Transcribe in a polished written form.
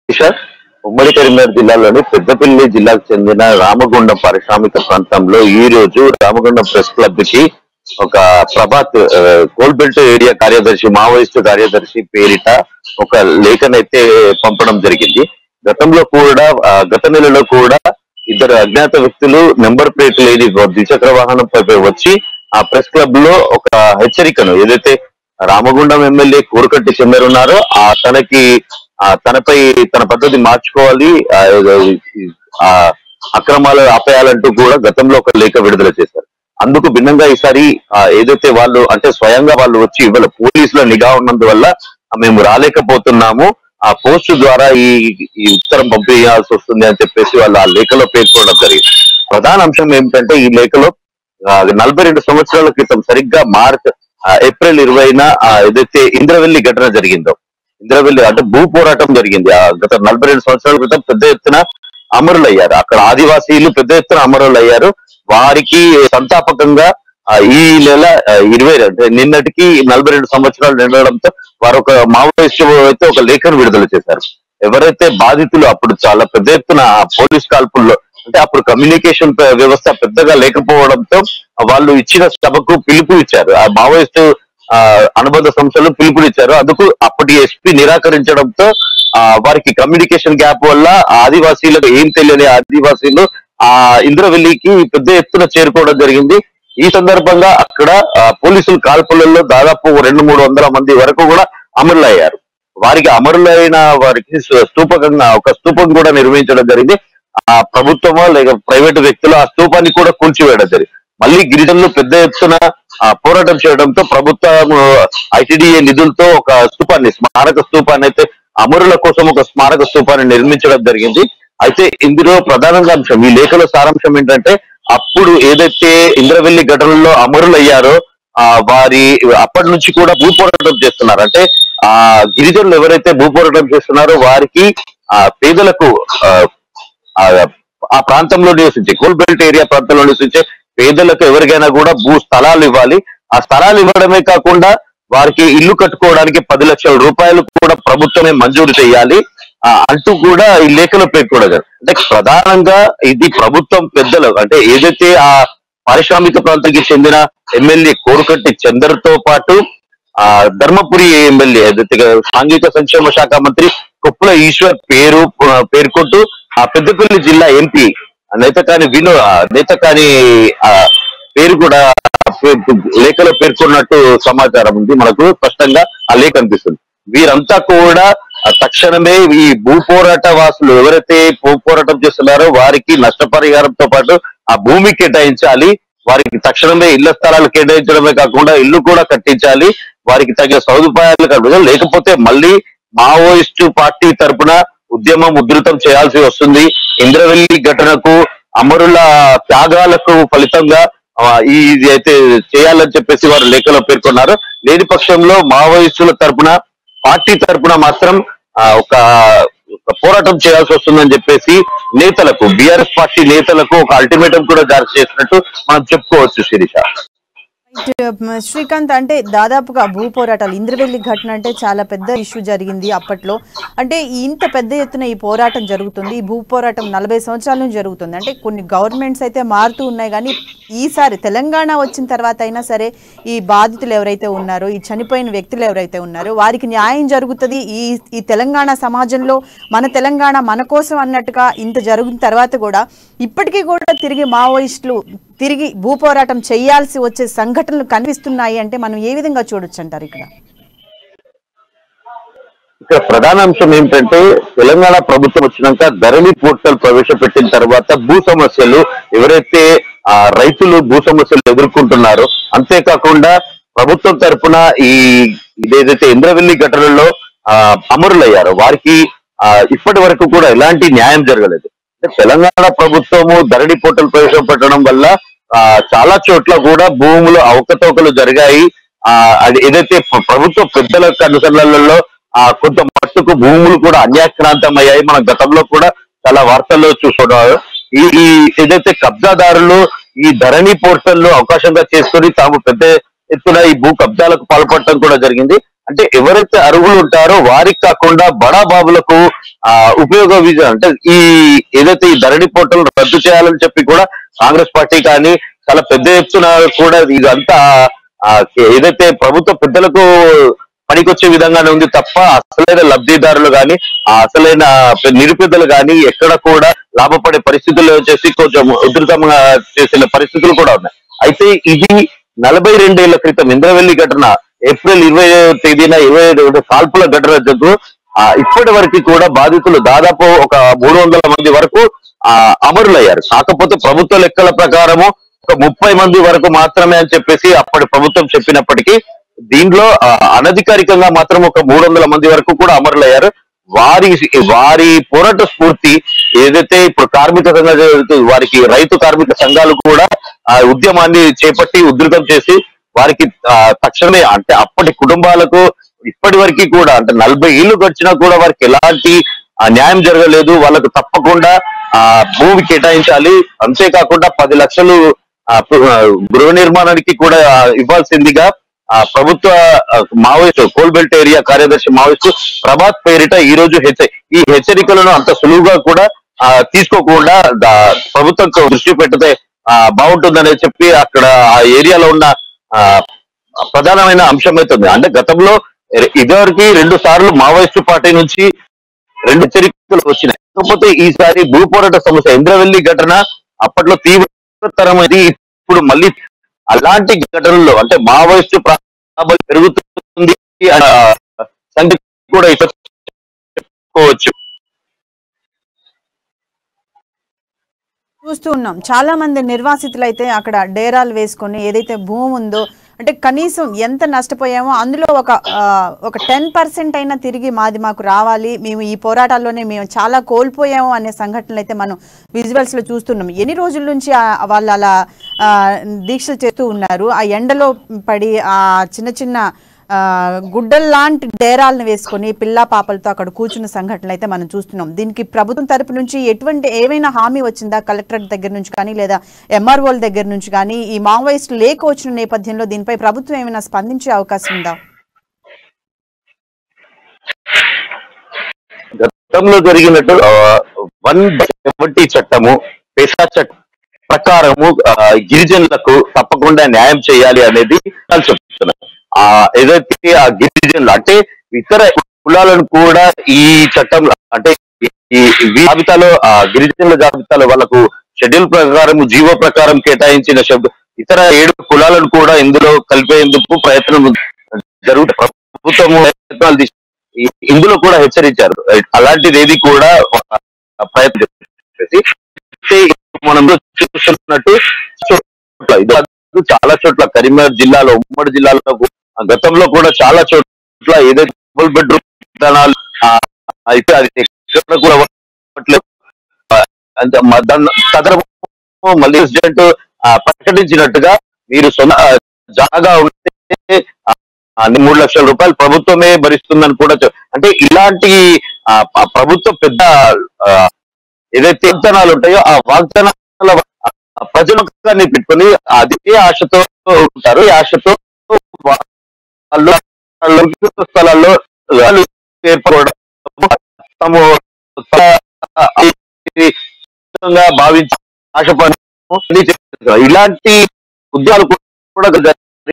కిషోర్, ఉమ్మడి కరీంనగర్ జిల్లాలోని పెద్దపల్లి జిల్లాకు చెందిన రామగుండం పారిశ్రామిక ప్రాంతంలో ఈ రోజు రామగుండం ప్రెస్ క్లబ్ కి ఒక ప్రభాత్ కోల్బెల్ట్ ఏరియా కార్యదర్శి, మావోయిస్టు కార్యదర్శి పేరిట ఒక లేఖనైతే పంపడం జరిగింది. గతంలో కూడా గత నెలలో కూడా ఇద్దరు అజ్ఞాత వ్యక్తులు నెంబర్ ప్లేట్ లేని ద్విచక్ర వాహనంపై వచ్చి ఆ ప్రెస్ క్లబ్ లో ఒక హెచ్చరికను, ఏదైతే రామగుండం ఎమ్మెల్యే కోరుకట్టి చెందర్ ఉన్నారో తనపై తన పద్ధతి మార్చుకోవాలి, ఆ అక్రమాలు ఆపేయాలంటూ కూడా గతంలో ఒక లేఖ విడుదల చేశారు. అందుకు భిన్నంగా ఈసారి ఏదైతే వాళ్ళు అంటే స్వయంగా వాళ్ళు వచ్చి ఇవాళ పోలీసుల నిఘా ఉన్నందువల్ల మేము రాలేకపోతున్నాము, ఆ పోస్ట్ ద్వారా ఈ ఉత్తరం పంపించాల్సి వస్తుంది అని చెప్పేసి వాళ్ళు ఆ లేఖలో పేర్కొనడం జరిగింది. ప్రధాన అంశం ఏమిటంటే ఈ లేఖలో 42 సంవత్సరాల క్రితం సరిగ్గా ఏప్రిల్ 20న ఏదైతే ఇంద్రవెల్లి ఘటన జరిగిందో, ఇంద్రవెల్లి అంటే భూ పోరాటం జరిగింది. గత 42 సంవత్సరాల క్రితం పెద్ద ఎత్తున అమరులయ్యారు. అక్కడ ఆదివాసీలు పెద్ద ఎత్తున అమరులయ్యారు. వారికి సంతాపకంగా ఈ నెల 20 అంటే నిన్నటికి 42 సంవత్సరాలు నిండడంతో వారు ఒక మావోయిస్టు అయితే ఒక లేఖను విడుదల చేశారు. ఎవరైతే బాధితులు అప్పుడు చాలా పెద్ద ఎత్తున పోలీస్ కాల్పుల్లో అంటే అప్పుడు కమ్యూనికేషన్ వ్యవస్థ పెద్దగా లేకపోవడంతో వాళ్ళు ఇచ్చిన సభకు పిలుపు ఇచ్చారు. ఆ మావోయిస్టు అనుబంధ సంస్థలు పిలుపునిచ్చారు. అందుకు అప్పటి ఎస్పీ నిరాకరించడంతో వారికి కమ్యూనికేషన్ గ్యాప్ వల్ల ఆదివాసీలకు ఏం తెలియని ఆదివాసీలు ఆ ఇంద్రవెల్లికి పెద్ద ఎత్తున చేరుకోవడం జరిగింది. ఈ సందర్భంగా అక్కడ పోలీసుల కాల్పులలో దాదాపు 200-300 మంది వరకు కూడా అమరులయ్యారు. వారికి అమరులైన వారికి స్తూపకంగా ఒక స్తూపం కూడా నిర్మించడం జరిగింది. ఆ ప్రభుత్వమో లేక ప్రైవేటు వ్యక్తులు ఆ స్తూపాన్ని కూడా కూల్చివేయడం జరిగింది. మళ్ళీ గిరిజనులు పెద్ద ఎత్తున పోరాటం చేయడంతో ప్రభుత్వం ఐటీడీఏ నిధులతో ఒక స్మారక స్తూపాన్ని అయితే అమరుల కోసం ఒక స్మారక స్తూపాన్ని నిర్మించడం జరిగింది. అయితే ఇందులో ప్రధానంగా అంశం, ఈ లేఖలో సారాంశం ఏంటంటే అప్పుడు ఏదైతే ఇంద్రవెల్లి ఘటనలో అమరులయ్యారో వారి అప్పటి నుంచి కూడా భూపోరాటం చేస్తున్నారు. అంటే ఆ గిరిజనులు ఎవరైతే భూపోరాటం చేస్తున్నారో వారికి పేదలకు ఆ ప్రాంతంలో నివసించే కోల్బెల్ట్ ఏరియా ప్రాంతంలో నివసించే పేదలకు ఎవరికైనా కూడా భూ స్థలాలు ఇవ్వాలి. ఆ స్థలాలు ఇవ్వడమే కాకుండా వారికి ఇల్లు కట్టుకోవడానికి 10 లక్షల రూపాయలు కూడా ప్రభుత్వమే మంజూరు చేయాలి అంటూ కూడా ఈ లేఖలో పేర్కొనగా, అంటే ప్రధానంగా ఇది ప్రభుత్వం పెద్దలు అంటే ఏదైతే ఆ పారిశ్రామిక ప్రాంతానికి చెందిన ఎమ్మెల్యే కోరుకట్టి చందర్ తో పాటు ధర్మపురి ఎమ్మెల్యే ఏదైతే సాంఘిక సంక్షేమ శాఖ మంత్రి కొప్పుల ఈశ్వర్ పేర్కొంటూ ఆ పెద్దపల్లి జిల్లా ఎంపీ నేతకాని పేరు కూడా లేఖలో పేర్కొన్నట్టు సమాచారం ఉంది. మనకు స్పష్టంగా ఆ లేఖ కనిపిస్తుంది. వీరంతా కూడా తక్షణమే ఈ భూ పోరాట వాసులు ఎవరైతే భూ పోరాటం చేస్తున్నారో వారికి నష్టపరిహారంతో పాటు ఆ భూమి కేటాయించాలి. వారికి తక్షణమే ఇళ్ల స్థలాలు కేటాయించడమే కాకుండా ఇల్లు కూడా కట్టించాలి. వారికి తగిన సదుపాయాలు కల్పించాలి. లేకపోతే మళ్ళీ మావోయిస్టు పార్టీ తరపున ఉద్యమం ఉధృతం చేయాల్సి వస్తుంది. ఇంద్రవెల్లి ఘటనకు అమరుల త్యాగాలకు ఫలితంగా ఇది అయితే చేయాలని చెప్పేసి వారు లేఖలో పేర్కొన్నారు. లేని పక్షంలో మావోయిస్టుల తరపున పార్టీ తరపున మాత్రం ఒక పోరాటం చేయాల్సి వస్తుందని చెప్పేసి నేతలకు, బీఆర్ఎస్ పార్టీ నేతలకు ఒక అల్టిమేటం కూడా జారీ చేసినట్టు మనం చెప్పుకోవచ్చు. శిరీష, శ్రీకాంత్, అంటే దాదాపుగా భూ పోరాటాలు ఇంద్రవెల్లి ఘటన అంటే చాలా పెద్ద ఇష్యూ జరిగింది అప్పట్లో. అంటే ఇంత పెద్ద ఎత్తున ఈ పోరాటం జరుగుతుంది. ఈ భూ పోరాటం 40 సంవత్సరాల నుంచి జరుగుతుంది. అంటే కొన్ని గవర్నమెంట్స్ అయితే మారుతూ ఉన్నాయి, కానీ ఈసారి తెలంగాణ వచ్చిన తర్వాత అయినా సరే ఈ బాధితులు ఎవరైతే ఉన్నారో, ఈ చనిపోయిన వ్యక్తులు ఎవరైతే ఉన్నారో వారికి న్యాయం జరుగుతుంది. ఈ తెలంగాణ సమాజంలో మన తెలంగాణ మన కోసం అన్నట్టుగా ఇంత జరిగిన తర్వాత కూడా ఇప్పటికీ కూడా తిరిగి మావోయిస్టులు తిరిగి భూ పోరాటం చేయాల్సి వచ్చే సంఘటనలు కనిపిస్తున్నాయి. అంటే మనం ఏ విధంగా చూడొచ్చు అంటారు? ఇక్కడ ప్రధాన అంశం ఏమిటంటే తెలంగాణ ప్రభుత్వం వచ్చినాక ధరణి పోర్టల్ ప్రవేశపెట్టిన తర్వాత భూ సమస్యలు ఎవరైతే రైతులు భూ సమస్యలు ఎదుర్కొంటున్నారో, అంతేకాకుండా ప్రభుత్వం తరఫున ఇదేదైతే ఇంద్రవెల్లి ఘటనలో అమరులయ్యారో వారికి ఇప్పటి వరకు కూడా ఎలాంటి న్యాయం జరగలేదు. తెలంగాణ ప్రభుత్వము ధరణి పోర్టల్ ప్రవేశపెట్టడం వల్ల చాలా చోట్ల కూడా భూములు అవకతవకలు జరిగాయి. ఏదైతే ప్రభుత్వ పెద్దల అనుసరణలలో కొంత మట్టుకు భూములు కూడా అన్యాక్రాంతం అయ్యాయి. మనం గతంలో కూడా చాలా వార్తల్లో చూసుకున్నారు. ఈ ఏదైతే కబ్జాదారులు ఈ ధరణి పోర్టల్ లో అవకాశంగా చేసుకుని తాము పెద్ద ఎత్తున ఈ భూ కబ్జాలకు పాల్పడటం కూడా జరిగింది. అంటే ఎవరైతే అర్హులు ఉంటారో వారికి కాకుండా బడా బాబులకు ఉపయోగ విజయం అంటే ఈ ఏదైతే ఈ ధరణి పోర్టల్ రద్దు చేయాలని చెప్పి కూడా కాంగ్రెస్ పార్టీ కానీ చాలా పెద్ద ఎత్తున కూడా ఇదంతా ఆ, ఏదైతే ప్రభుత్వ పెద్దలకు పనికొచ్చే విధంగానే ఉంది తప్ప అసలైన లబ్ధిదారులు కానీ ఆ అసలైన నిరుపేదలు కానీ ఎక్కడ కూడా లాభపడే పరిస్థితుల్లో వచ్చేసి కొంచెం ఉధృతంగా చేసిన పరిస్థితులు కూడా ఉన్నాయి. అయితే ఇది 42 ఏళ్ల క్రితం ఇంద్రవెల్లి ఘటన ఏప్రిల్ 20వ తేదీన 25 కాల్పుల ఘటన జరుగు ఇప్పటి వరకు కూడా బాధితులు దాదాపు ఒక 300 మంది వరకు అమరులయ్యారు. కాకపోతే ప్రభుత్వ లెక్కల ప్రకారము ఒక 30 మంది వరకు మాత్రమే అని చెప్పేసి అప్పటి ప్రభుత్వం చెప్పినప్పటికీ దీంట్లో అనధికారికంగా మాత్రం ఒక 300 మంది వరకు కూడా అమరులయ్యారు. వారి వారి పోరాట స్ఫూర్తి ఏదైతే ఇప్పుడు కార్మిక సంఘాలు వారికి రైతు కార్మిక సంఘాలు కూడా ఆ ఉద్యమాన్ని చేపట్టి ఉధృతం చేసి వారికి తక్షణమే అంటే అప్పటి కుటుంబాలకు ఇప్పటి వరకు కూడా అంటే 40 ఏళ్లు గడిచినా కూడా వారికి ఎలాంటి న్యాయం జరగలేదు. వాళ్ళకు తప్పకుండా భూమి కేటాయించాలి, అంతేకాకుండా 10 లక్షలు గృహ నిర్మాణానికి కూడా ఇవ్వాల్సిందిగా ప్రభుత్వ మావోయిస్ట్ కోల్బెల్ట్ ఏరియా కార్యదర్శి మావోయిస్ట్ ప్రభాత్ పేరిట ఈ రోజు ఈ హెచ్చరికలను అంత సులువుగా కూడా తీసుకోకుండా ప్రభుత్వం దృష్టి పెడితే బాగుంటుందని చెప్పి అక్కడ ఆ ఏరియాలో ఉన్న ప్రధానమైన అంశం అవుతుంది. అంటే గతంలో ఇదివరకు 2 సార్లు మావోయిస్టు పార్టీ నుంచి 2 హెచ్చరికలు వచ్చినాయి. కాకపోతే ఈసారి భూ పోరాట సమస్య ఇంద్రవెల్లి ఘటన అప్పట్లో తీవ్రతరమైంది. ఇప్పుడు మళ్ళీ అలాంటి ఘటనల్లో అంటే మావోయిస్టు ప్రాబల్యం పెరుగుతుంది సంగతి కూడా చెప్పుకోవచ్చు. చూస్తూ ఉన్నాం చాలా మంది నిర్వాసితులు అయితే అక్కడ డేరాలు వేసుకొని ఏదైతే భూమి ఉందో అంటే కనీసం ఎంత నష్టపోయామో అందులో ఒక 10% అయినా తిరిగి మాకు రావాలి, మేము ఈ పోరాటాల్లోనే మేము చాలా కోల్పోయాము అనే సంఘటనలు అయితే మనం విజువల్స్ లో చూస్తున్నాం. ఎన్ని రోజుల నుంచి వాళ్ళు అలా దీక్షలు చేస్తూ ఉన్నారు, ఆ ఎండలో పడి ఆ చిన్న చిన్న గుడ్డల్లాంటి డేరాలను వేసుకొని పిల్లా పాపలతో అక్కడ కూర్చున్న సంఘటనలు అయితే మనం చూస్తున్నాం. దీనికి ప్రభుత్వం తరపు నుంచి ఏమైనా హామీ వచ్చిందా కలెక్టరేట్ దగ్గర నుంచి కానీ లేదా ఎంఆర్ఓల దగ్గర నుంచి కానీ? ఈ మావోయిస్టులు లేక వచ్చిన నేపథ్యంలో దీనిపై ప్రభుత్వం ఏమైనా స్పందించే అవకాశం ఉందా? గతంలో జరిగినట్టు 170 చట్టము పేసా చట్టం ప్రకారము గిరిజనులకు తప్పకుండా న్యాయం చేయాలి అనేది చెప్తున్నారు. ఏదైతే ఆ గిరిజనులు అంటే ఇతర కులాలను కూడా ఈ చట్టం అంటే ఈ జాబితాలో గిరిజనుల జాబితాలో వాళ్ళకు షెడ్యూల్ ప్రకారం జీవో ప్రకారం కేటాయించిన ఇతర 7 కులాలను కూడా ఇందులో కలిపేందుకు ప్రయత్నం జరుగుతుంది. ప్రభుత్వము ప్రయత్నాలు ఇందులో కూడా హెచ్చరించారు. అలాంటిది ఏది కూడా ప్రయత్నం చేసి మనం చూస్తున్నట్టు చాలా చోట్ల కరీంనగర్ జిల్లాలో ఉమ్మడి జిల్లాలో గతంలో కూడా చాలా చోట్ల ఏదైతే డబుల్ బెడ్రూమ్ విధానాలు అయితే అది కూడా మళ్ళీ ప్రెసిడెంట్ ప్రకటించినట్టుగా మీరు సొంత జాగా ఉంటే 3 లక్షల రూపాయలు ప్రభుత్వమే భరిస్తుందని కూడా అంటే ఇలాంటి ప్రభుత్వ పెద్ద ఏదైతే వాగ్దానాలు ఉంటాయో ఆ వాగ్దానాల ప్రజలని పెట్టుకొని అదే ఆశతో ఉంటారు. ఈ ఆశతో స్థలాల్లో ఏర్పడడం భావించి ఆశపడి ఇలాంటి ఉద్యోగాలు కూడా